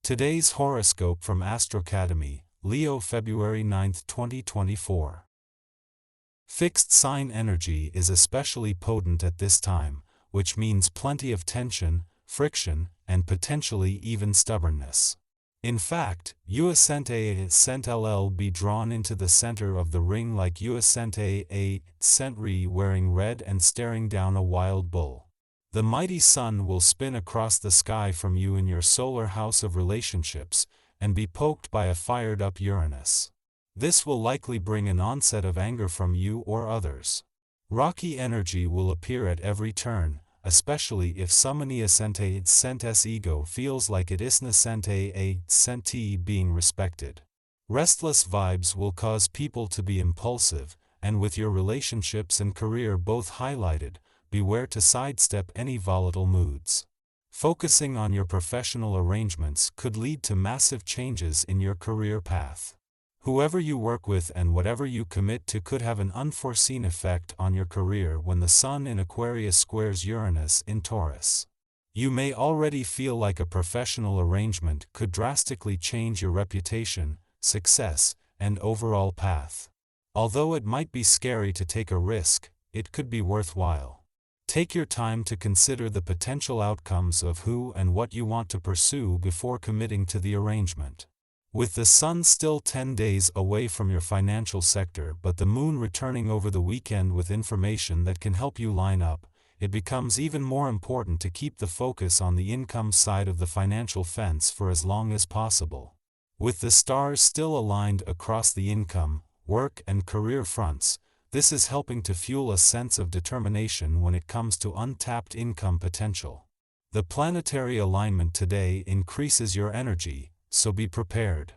Today's horoscope from AstroCademy, Leo, February 9, 2024. Fixed sign energy is especially potent at this time, which means plenty of tension, friction, and potentially even stubbornness. In fact, you sent LL be drawn into the center of the ring like you sent a sentry wearing red and staring down a wild bull. The mighty sun will spin across the sky from you in your solar house of relationships, and be poked by a fired-up Uranus. This will likely bring an onset of anger from you or others. Rocky energy will appear at every turn, especially if somebody sent's ego feels like it isn't sentee being respected. Restless vibes will cause people to be impulsive, and with your relationships and career both highlighted, beware to sidestep any volatile moods. Focusing on your professional arrangements could lead to massive changes in your career path. Whoever you work with and whatever you commit to could have an unforeseen effect on your career when the Sun in Aquarius squares Uranus in Taurus. You may already feel like a professional arrangement could drastically change your reputation, success, and overall path. Although it might be scary to take a risk, it could be worthwhile. Take your time to consider the potential outcomes of who and what you want to pursue before committing to the arrangement. With the Sun still 10 days away from your financial sector but the Moon returning over the weekend with information that can help you line up, it becomes even more important to keep the focus on the income side of the financial fence for as long as possible. With the stars still aligned across the income, work, and career fronts, this is helping to fuel a sense of determination when it comes to untapped income potential. The planetary alignment today increases your energy, so be prepared.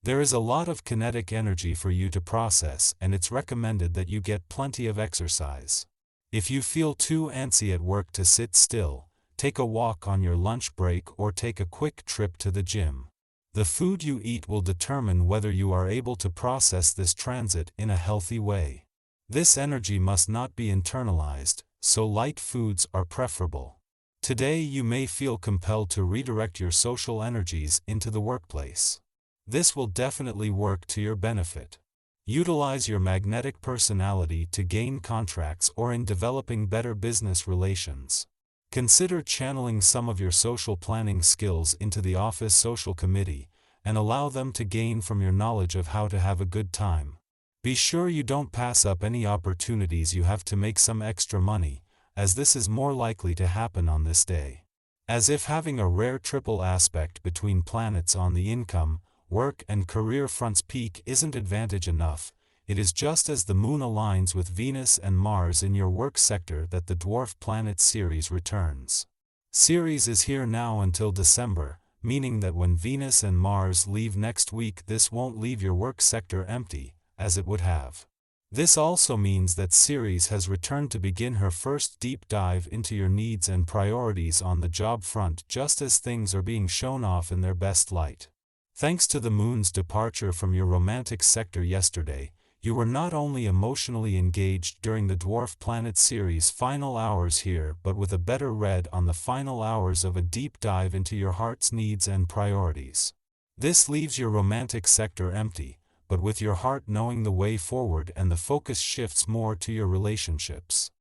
There is a lot of kinetic energy for you to process, and it's recommended that you get plenty of exercise. If you feel too antsy at work to sit still, take a walk on your lunch break or take a quick trip to the gym. The food you eat will determine whether you are able to process this transit in a healthy way. This energy must not be internalized, so light foods are preferable. Today you may feel compelled to redirect your social energies into the workplace. This will definitely work to your benefit. Utilize your magnetic personality to gain contracts or in developing better business relations. Consider channeling some of your social planning skills into the office social committee, and allow them to gain from your knowledge of how to have a good time. Be sure you don't pass up any opportunities you have to make some extra money, as this is more likely to happen on this day. As if having a rare triple aspect between planets on the income, work, and career fronts peak isn't advantage enough, it is just as the Moon aligns with Venus and Mars in your work sector that the dwarf planet Ceres returns. Ceres is here now until December, meaning that when Venus and Mars leave next week, this won't leave your work sector empty, as it would have. This also means that Ceres has returned to begin her first deep dive into your needs and priorities on the job front just as things are being shown off in their best light. Thanks to the Moon's departure from your romantic sector yesterday, you were not only emotionally engaged during the dwarf planet Ceres' final hours here but with a better read on the final hours of a deep dive into your heart's needs and priorities. This leaves your romantic sector empty, but with your heart knowing the way forward and the focus shifts more to your relationships.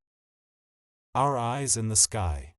Our eyes in the sky.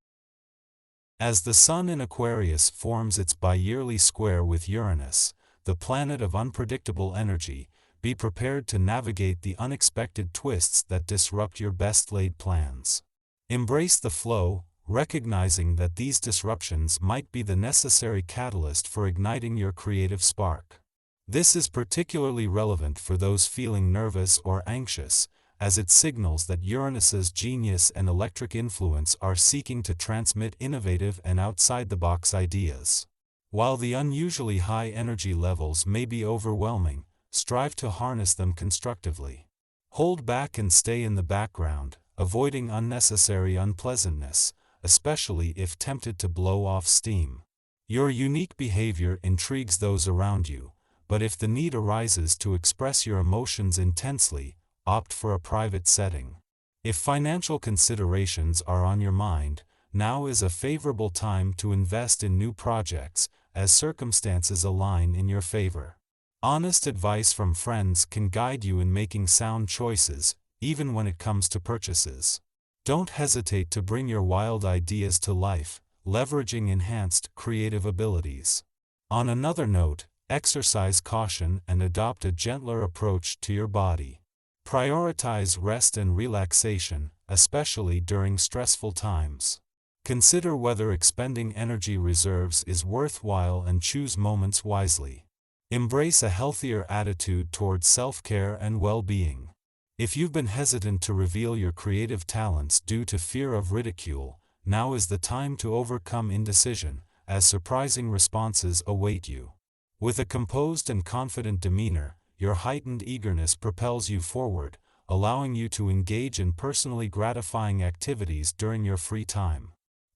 As the Sun in Aquarius forms its bi-yearly square with Uranus, the planet of unpredictable energy, be prepared to navigate the unexpected twists that disrupt your best-laid plans. Embrace the flow, recognizing that these disruptions might be the necessary catalyst for igniting your creative spark. This is particularly relevant for those feeling nervous or anxious, as it signals that Uranus's genius and electric influence are seeking to transmit innovative and outside-the-box ideas. While the unusually high energy levels may be overwhelming, strive to harness them constructively. Hold back and stay in the background, avoiding unnecessary unpleasantness, especially if tempted to blow off steam. Your unique behavior intrigues those around you, but if the need arises to express your emotions intensely, opt for a private setting. If financial considerations are on your mind, now is a favorable time to invest in new projects, as circumstances align in your favor. Honest advice from friends can guide you in making sound choices, even when it comes to purchases. Don't hesitate to bring your wild ideas to life, leveraging enhanced creative abilities. On another note, exercise caution and adopt a gentler approach to your body. Prioritize rest and relaxation, especially during stressful times. Consider whether expending energy reserves is worthwhile and choose moments wisely. Embrace a healthier attitude towards self-care and well-being. If you've been hesitant to reveal your creative talents due to fear of ridicule, now is the time to overcome indecision, as surprising responses await you. With a composed and confident demeanor, your heightened eagerness propels you forward, allowing you to engage in personally gratifying activities during your free time.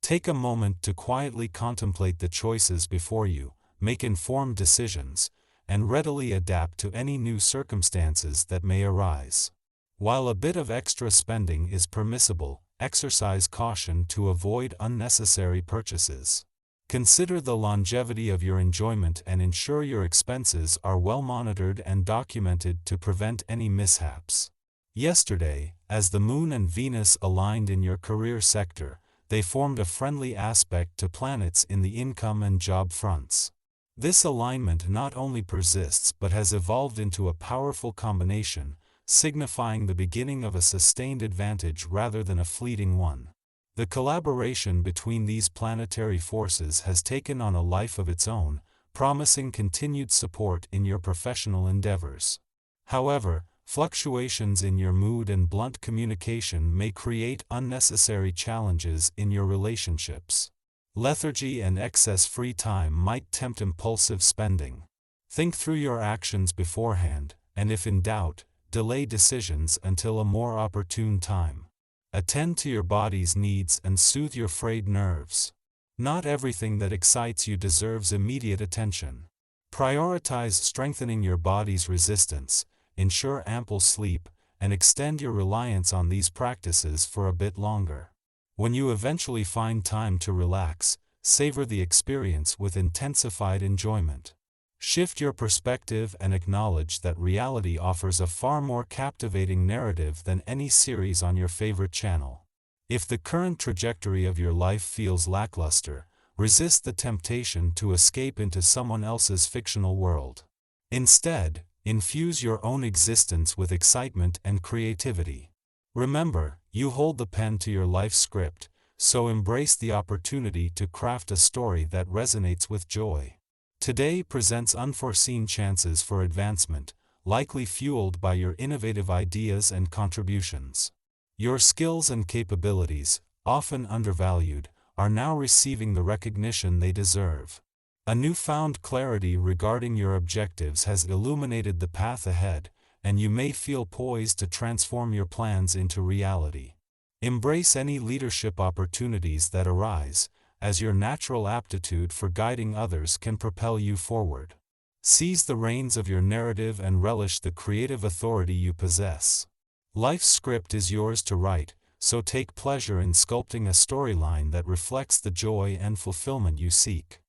Take a moment to quietly contemplate the choices before you, make informed decisions, and readily adapt to any new circumstances that may arise. While a bit of extra spending is permissible, exercise caution to avoid unnecessary purchases. Consider the longevity of your enjoyment and ensure your expenses are well monitored and documented to prevent any mishaps. Yesterday, as the Moon and Venus aligned in your career sector, they formed a friendly aspect to planets in the income and job fronts. This alignment not only persists but has evolved into a powerful combination, signifying the beginning of a sustained advantage rather than a fleeting one. The collaboration between these planetary forces has taken on a life of its own, promising continued support in your professional endeavors. However, fluctuations in your mood and blunt communication may create unnecessary challenges in your relationships. Lethargy and excess free time might tempt impulsive spending. Think through your actions beforehand, and if in doubt, delay decisions until a more opportune time. Attend to your body's needs and soothe your frayed nerves. Not everything that excites you deserves immediate attention. Prioritize strengthening your body's resistance, ensure ample sleep, and extend your reliance on these practices for a bit longer. When you eventually find time to relax, savor the experience with intensified enjoyment. Shift your perspective and acknowledge that reality offers a far more captivating narrative than any series on your favorite channel. If the current trajectory of your life feels lackluster, resist the temptation to escape into someone else's fictional world. Instead, infuse your own existence with excitement and creativity. Remember, you hold the pen to your life script, so embrace the opportunity to craft a story that resonates with joy. Today presents unforeseen chances for advancement, likely fueled by your innovative ideas and contributions. Your skills and capabilities, often undervalued, are now receiving the recognition they deserve. A newfound clarity regarding your objectives has illuminated the path ahead, and you may feel poised to transform your plans into reality. Embrace any leadership opportunities that arise, as your natural aptitude for guiding others can propel you forward. Seize the reins of your narrative and relish the creative authority you possess. Life's script is yours to write, so take pleasure in sculpting a storyline that reflects the joy and fulfillment you seek.